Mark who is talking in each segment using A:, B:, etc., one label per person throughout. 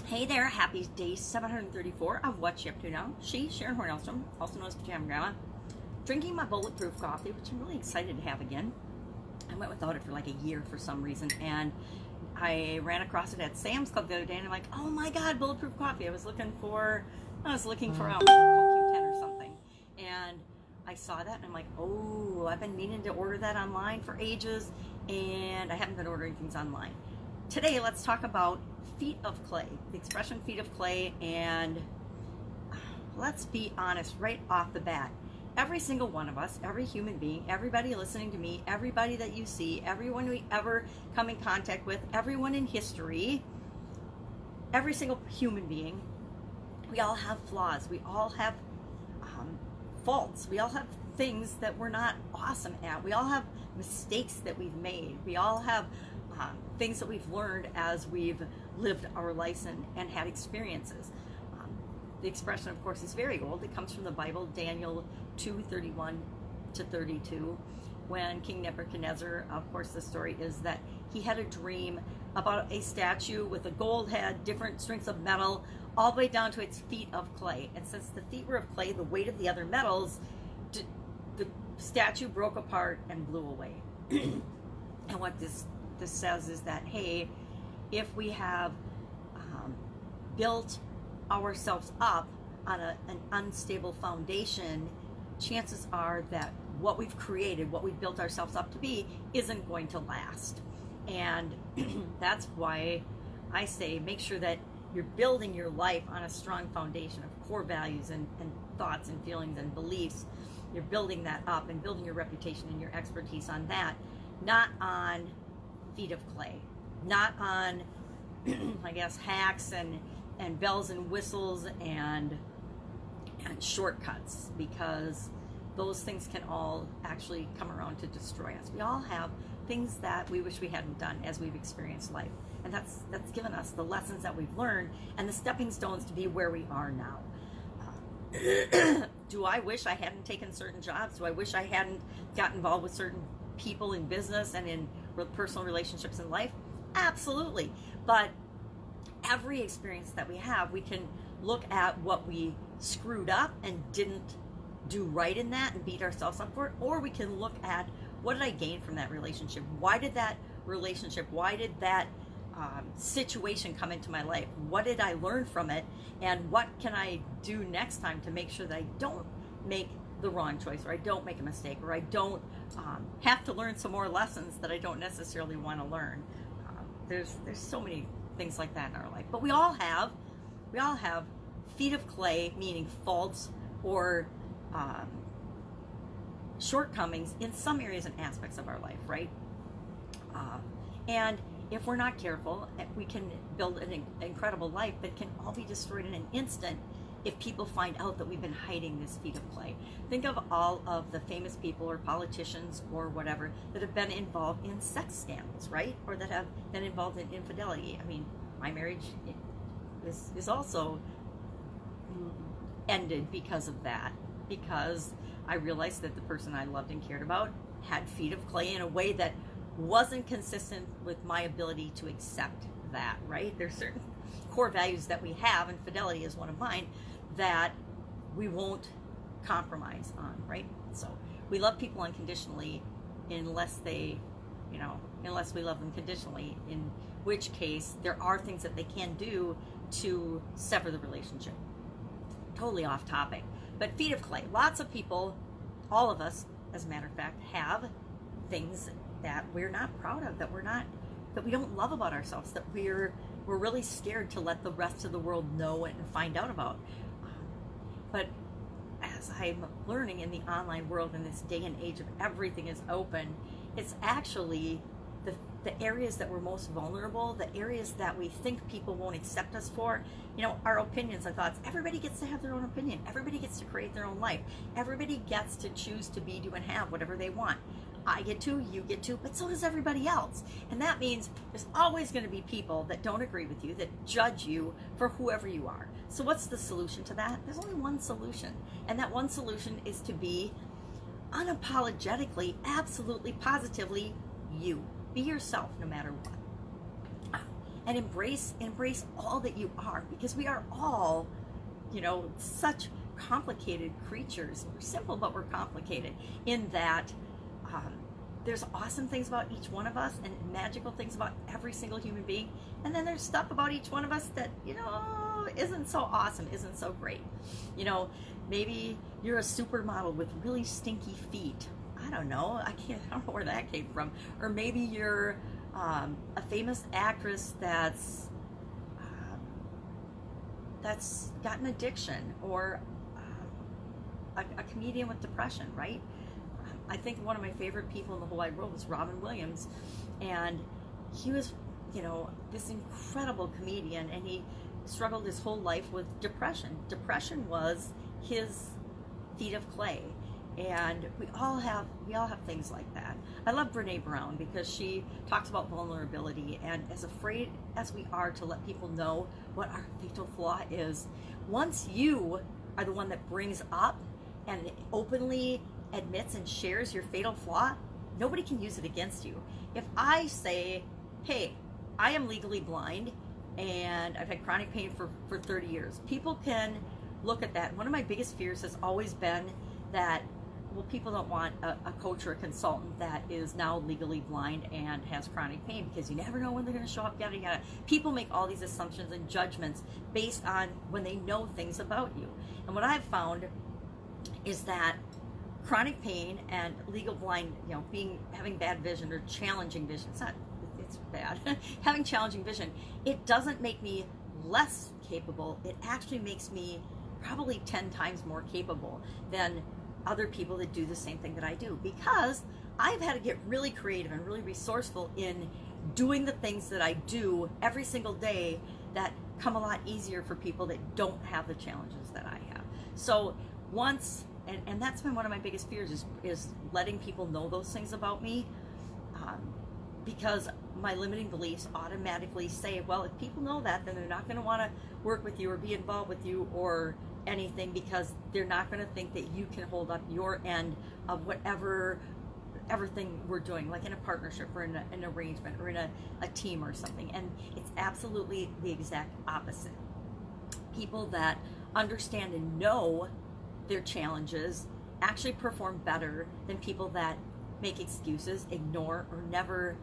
A: Hey there, happy day 734 of What You Up To Now. Sharon Horne-Ellstrom, also known as Pajama Grandma, drinking my bulletproof coffee, which I'm really excited to have again. I went without it for like a year for some reason, and I ran across it at Sam's Club the other day, and I'm like, oh my god, bulletproof coffee. I was looking for CoQ10 or something, and I saw that, and I'm like, oh, I've been meaning to order that online for ages, and I haven't been ordering things online. Today, let's talk about feet of clay, the expression feet of clay, and let's be honest right off the bat. Every single one of us, every human being, everybody listening to me, everybody that you see, everyone we ever come in contact with, everyone in history, every single human being, we all have flaws. We all have faults. We all have things that we're not awesome at. We all have mistakes that we've made. We all have things that we've learned as we've lived our lives and had experiences. The expression, of course, is very old. It comes from the Bible, Daniel 2:31-32, when King Nebuchadnezzar, of course, the story is that he had a dream about a statue with a gold head, different strings of metal, all the way down to its feet of clay. And since the feet were of clay, the weight of the other metals, the statue broke apart and blew away. And what this says is that, hey, if we have built ourselves up on an unstable foundation, chances are that what we've created, what we've built ourselves up to be, isn't going to last. And that's why I say make sure that you're building your life on a strong foundation of core values and thoughts and feelings and beliefs. You're building that up and building your reputation and your expertise on that, not on feet of clay, not on I guess hacks and bells and whistles and shortcuts, because those things can all actually come around to destroy us. We all have things that we wish we hadn't done as we've experienced life, and that's given us the lessons that we've learned and the stepping stones to be where we are now. Do I wish I hadn't taken certain jobs? Do I wish I hadn't got involved with certain people in business and in personal relationships in life? Absolutely. But every experience that we have, we can look at what we screwed up and didn't do right in that and beat ourselves up for it, or we can look at what did I gain from that relationship? Why did that situation come into my life? What did I learn from it? And what can I do next time to make sure that I don't make the wrong choice, or I don't make a mistake, or I don't have to learn some more lessons that I don't necessarily want to learn. There's so many things like that in our life. But we all have feet of clay, meaning faults or shortcomings in some areas and aspects of our life, right? And if we're not careful, we can build an incredible life that can all be destroyed in an instant if people find out that we've been hiding this feet of clay. Think of all of the famous people or politicians or whatever that have been involved in sex scandals, right? Or that have been involved in infidelity. I mean, my marriage is also ended because of that, because I realized that the person I loved and cared about had feet of clay in a way that wasn't consistent with my ability to accept that, right? There's certain core values that we have, and fidelity is one of mine, that we won't compromise on, right? So we love people unconditionally unless we love them conditionally, in which case there are things that they can do to sever the relationship. Totally off topic. But feet of clay, lots of people, all of us, as a matter of fact, have things that we're not proud of, that we don't love about ourselves, that we're really scared to let the rest of the world know and find out about. But as I'm learning in the online world, in this day and age of everything is open, it's actually the areas that we're most vulnerable, the areas that we think people won't accept us for, our opinions and thoughts. Everybody gets to have their own opinion. Everybody gets to create their own life. Everybody gets to choose to be, do, and have whatever they want. I get to, you get to, but so does everybody else. And that means there's always going to be people that don't agree with you, that judge you for whoever you are. So what's the solution to that? There's only one solution. And that one solution is to be unapologetically, absolutely, positively you. Be yourself no matter what. and embrace all that you are, because we are all, such complicated creatures. We're simple, but we're complicated in that there's awesome things about each one of us and magical things about every single human being. And then there's stuff about each one of us that, isn't so awesome, isn't so great. Maybe you're a supermodel with really stinky feet. I don't know. I don't know where that came from. Or maybe you're a famous actress that's got an addiction, or a comedian with depression, right? I think one of my favorite people in the whole wide world was Robin Williams, and he was, this incredible comedian, and he struggled his whole life with depression. Depression was his feet of clay, and we all have things like that. I love Brene Brown because she talks about vulnerability, and as afraid as we are to let people know what our fatal flaw is, once you are the one that brings up and openly admits and shares your fatal flaw, nobody can use it against you. If I say, hey, I am legally blind and I've had chronic pain for 30 years, people can look at that. One of my biggest fears has always been that, well, people don't want a coach or a consultant that is now legally blind and has chronic pain, because you never know when they're going to show up, yada yada. People make all these assumptions and judgments based on when they know things about you. And what I've found is that chronic pain and legal blind, having bad vision or challenging vision, it's bad. Having challenging vision, it doesn't make me less capable. It actually makes me probably 10 times more capable than other people that do the same thing that I do, because I've had to get really creative and really resourceful in doing the things that I do every single day that come a lot easier for people that don't have the challenges that I have. So once, and that's been one of my biggest fears, is letting people know those things about me, because my limiting beliefs automatically say, well, if people know that, then they're not going to want to work with you or be involved with you or anything, because they're not going to think that you can hold up your end of everything we're doing, like in a partnership or in an arrangement or in a team or something. And it's absolutely the exact opposite. People that understand and know their challenges actually perform better than people that make excuses, ignore, or never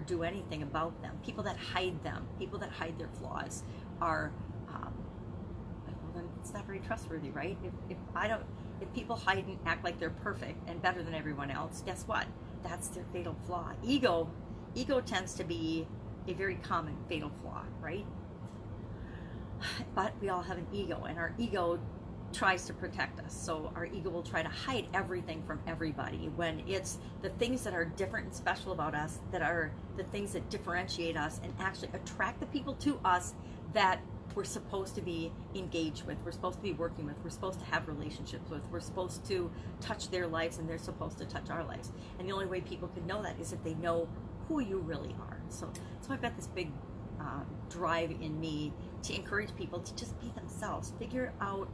A: do anything about them. People that hide them, people that hide their flaws are then it's not very trustworthy, right? If people hide and act like they're perfect and better than everyone else, guess what? That's their fatal flaw. Ego tends to be a very common fatal flaw, right? But we all have an ego, and our ego tries to protect us. So our ego will try to hide everything from everybody, when it's the things that are different and special about us that are the things that differentiate us and actually attract the people to us that we're supposed to be engaged with, we're supposed to be working with, we're supposed to have relationships with, we're supposed to touch their lives, and they're supposed to touch our lives. And the only way people can know that is if they know who you really are. So I've got this big drive in me to encourage people to just be themselves, figure out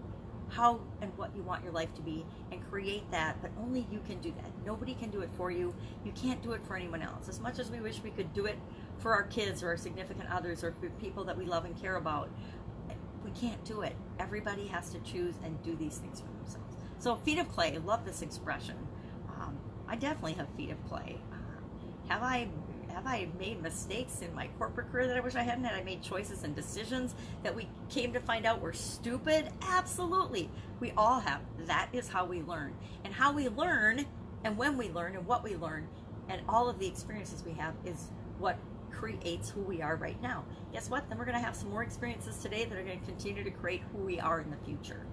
A: how and what you want your life to be, and create that. But only you can do that. Nobody can do it for you. You can't do it for anyone else. As much as we wish we could do it for our kids or our significant others or for people that we love and care about, we can't do it. Everybody has to choose and do these things for themselves. So feet of clay, I love this expression. I definitely have feet of clay. Have I made mistakes in my corporate career that I wish I hadn't? Had I made choices and decisions that we came to find out were stupid? Absolutely. We all have. That is how we learn. And how we learn, and when we learn, and what we learn, and all of the experiences we have is what creates who we are right now. Guess what? Then we're going to have some more experiences today that are going to continue to create who we are in the future.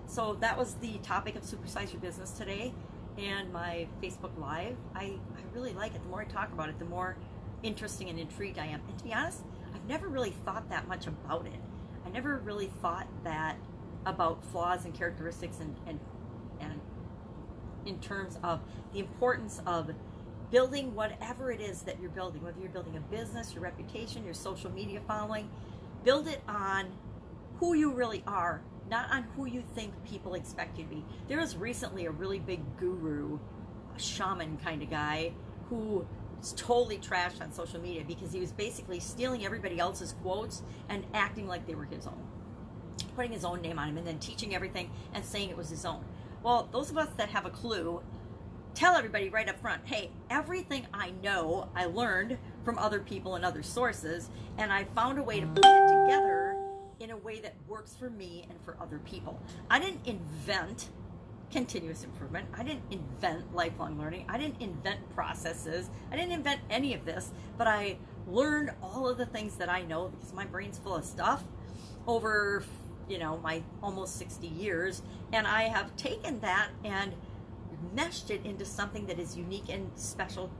A: So that was the topic of Supersize Your Business today. And my Facebook Live, I really like it. The more I talk about it, the more interesting and intrigued I am. And to be honest, I've never really thought that much about it. I never really thought that about flaws and characteristics and in terms of the importance of building whatever it is that you're building, whether you're building a business, your reputation, your social media following. Build it on who you really are, not on who you think people expect you to be. There was recently a really big guru, a shaman kind of guy, who was totally trashed on social media because he was basically stealing everybody else's quotes and acting like they were his own, putting his own name on him, and then teaching everything and saying it was his own. Well, those of us that have a clue tell everybody right up front, hey, everything I know I learned from other people and other sources, and I found a way to put it together in a way that works for me and for other people. I didn't invent continuous improvement. I didn't invent lifelong learning. I didn't invent processes. I didn't invent any of this, but I learned all of the things that I know because my brain's full of stuff over, my almost 60 years. And I have taken that and meshed it into something that is unique and special,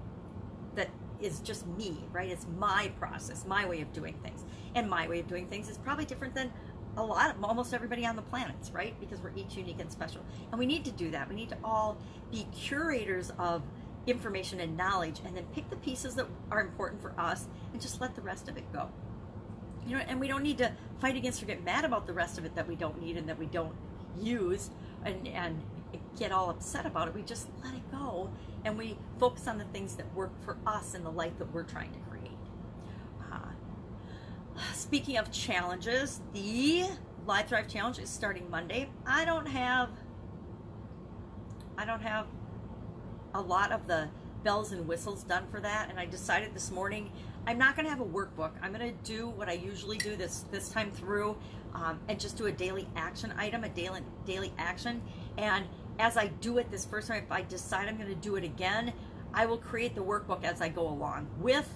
A: that is just me, right? It's my process, my way of doing things. And my way of doing things is probably different than almost everybody on the planet, right? Because we're each unique and special. And we need to do that. We need to all be curators of information and knowledge, and then pick the pieces that are important for us and just let the rest of it go. And we don't need to fight against or get mad about the rest of it that we don't need and that we don't use and get all upset about it. We just let it go and we focus on the things that work for us in the life that we're trying to create. Speaking of challenges, the Live Thrive Challenge is starting Monday. I don't have a lot of the bells and whistles done for that, and I decided this morning I'm not going to have a workbook. I'm going to do what I usually do this time through, and just do a daily action item, a daily action. And as I do it this first time, if I decide I'm going to do it again, I will create the workbook as I go along with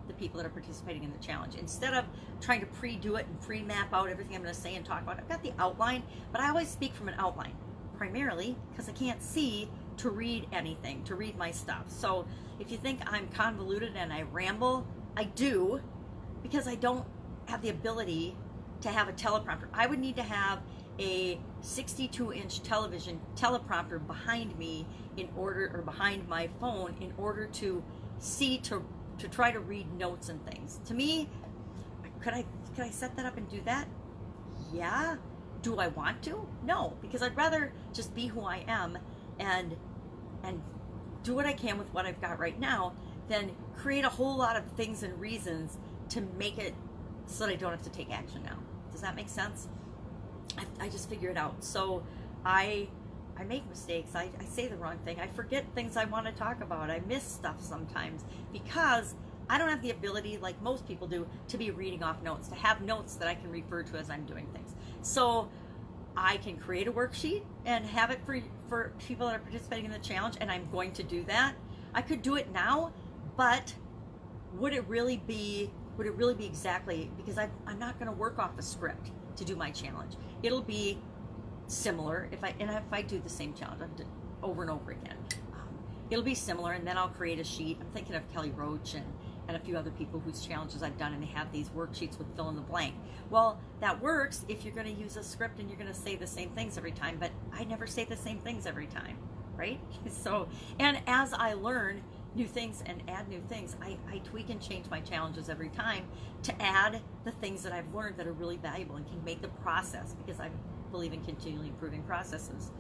A: the people that are participating in the challenge. Instead of trying to pre-do it and pre-map out everything I'm going to say and talk about, I've got the outline, but I always speak from an outline, primarily because I can't see to read anything, to read my stuff. So if you think I'm convoluted and I ramble, I do, because I don't have the ability to have a teleprompter. I would need to have a 62-inch teleprompter behind me or behind my phone in order to see, to try to read notes and things. To me, could I set that up and do that? Yeah. Do I want to? No, because I'd rather just be who I am and do what I can with what I've got right now than create a whole lot of things and reasons to make it so that I don't have to take action now. Does that make sense? I just figure it out. So I make mistakes. I say the wrong thing. I forget things I want to talk about. I miss stuff sometimes because I don't have the ability, like most people do, to be reading off notes, to have notes that I can refer to as I'm doing things. So I can create a worksheet and have it for people that are participating in the challenge, and I'm going to do that. I could do it now, but would it really be exactly, because I'm not going to work off a script to do my challenge. It'll be similar if I do the same challenge over and over again. It'll be similar, and then I'll create a sheet. I'm thinking of Kelly Roach and a few other people whose challenges I've done, and they have these worksheets with fill in the blank. Well, that works if you're going to use a script and you're going to say the same things every time, but I never say the same things every time, right? So, and as I learn new things and add new things, I tweak and change my challenges every time to add the things that I've learned that are really valuable and can make the process, because I believe in continually improving processes,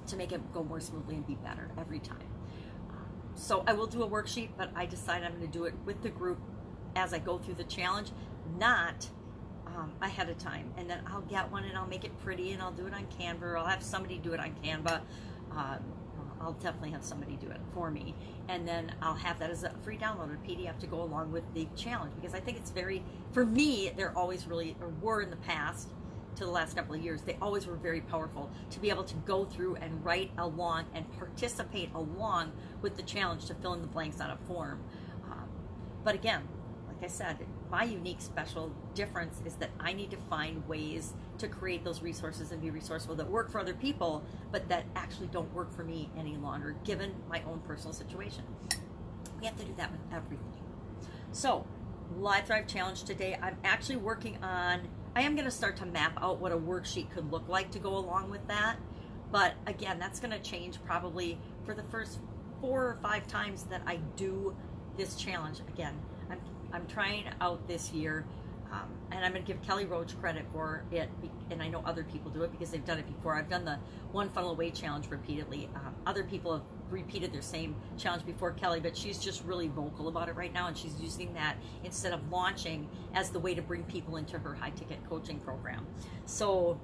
A: to make it go more smoothly and be better every time. So I will do a worksheet, but I decide I'm going to do it with the group as I go through the challenge, not ahead of time. And then I'll get one and I'll make it pretty and I'll do it on Canva, or I'll have somebody do it on Canva. I'll definitely have somebody do it for me. And then I'll have that as a free download, a PDF to go along with the challenge, because I think it's for me, they're always really, or were in the past, to the last couple of years, they always were very powerful to be able to go through and write along and participate along with the challenge to fill in the blanks on a form. But again, like I said, my unique special difference is that I need to find ways to create those resources and be resourceful that work for other people, but that actually don't work for me any longer, given my own personal situation. We have to do that with everything. So, Live Thrive Challenge today, I'm actually working on, I am going to start to map out what a worksheet could look like to go along with that. But again, that's going to change probably for the first 4 or 5 times that I do this challenge. Again, I'm trying out this year, and I'm going to give Kelly Roach credit for it, and I know other people do it because they've done it before. I've done the One Funnel Away challenge repeatedly. Other people have repeated their same challenge before, Kelly, but she's just really vocal about it right now, and she's using that instead of launching as the way to bring people into her high ticket coaching program. So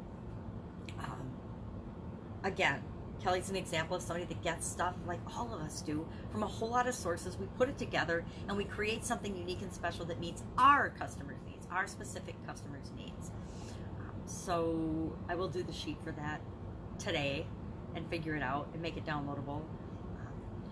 A: again, Kelly's an example of somebody that gets stuff like all of us do from a whole lot of sources. We put it together and we create something unique and special that meets our customers' needs, our specific customers' needs. So I will do the sheet for that today and figure it out and make it downloadable.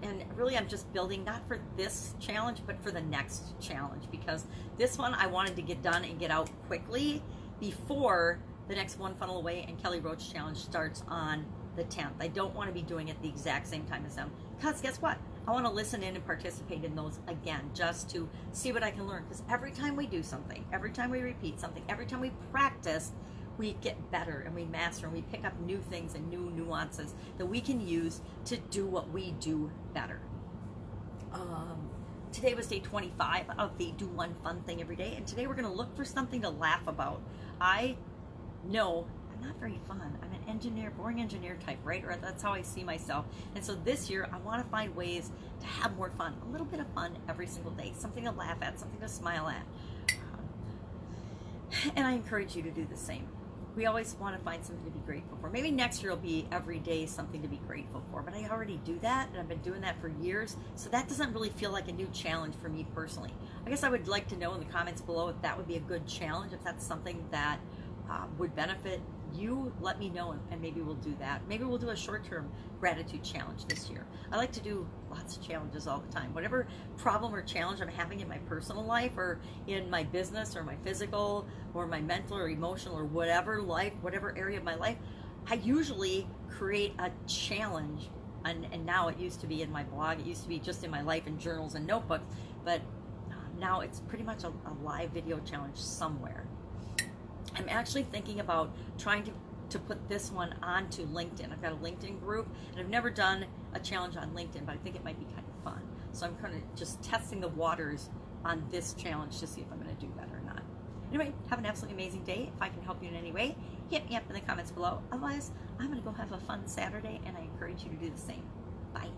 A: And really, I'm just building not for this challenge, but for the next challenge, because this one I wanted to get done and get out quickly before the next One Funnel Away and Kelly Roach challenge starts on the 10th. I don't want to be doing it the exact same time as them, because guess what? I want to listen in and participate in those again, just to see what I can learn. Because every time we do something, every time we repeat something, every time we practice, we get better and we master and we pick up new things and new nuances that we can use to do what we do better. Today was day 25 of the Do One Fun Thing Every Day, and today we're going to look for something to laugh about. I know I'm not very fun. I'm an engineer, boring engineer type, right? Or that's how I see myself. And so this year, I want to find ways to have more fun, a little bit of fun every single day, something to laugh at, something to smile at. And I encourage you to do the same. We always want to find something to be grateful for. Maybe next year will be every day something to be grateful for, but I already do that, and I've been doing that for years, so that doesn't really feel like a new challenge for me personally. I guess I would like to know in the comments below if that would be a good challenge, if that's something that would benefit you. Let me know, and maybe we'll do that. Maybe we'll do a short-term gratitude challenge this year. I like to do lots of challenges all the time. Whatever problem or challenge I'm having in my personal life or in my business or my physical or my mental or emotional or whatever life, whatever area of my life, I usually create a challenge. And now it used to be in my blog. It used to be just in my life in journals and notebooks. But now it's pretty much a live video challenge somewhere. I'm actually thinking about trying to put this one onto LinkedIn. I've got a LinkedIn group, and I've never done a challenge on LinkedIn, but I think it might be kind of fun. So I'm kind of just testing the waters on this challenge to see if I'm going to do that or not. Anyway, have an absolutely amazing day. If I can help you in any way, hit me up in the comments below. Otherwise, I'm going to go have a fun Saturday, and I encourage you to do the same. Bye.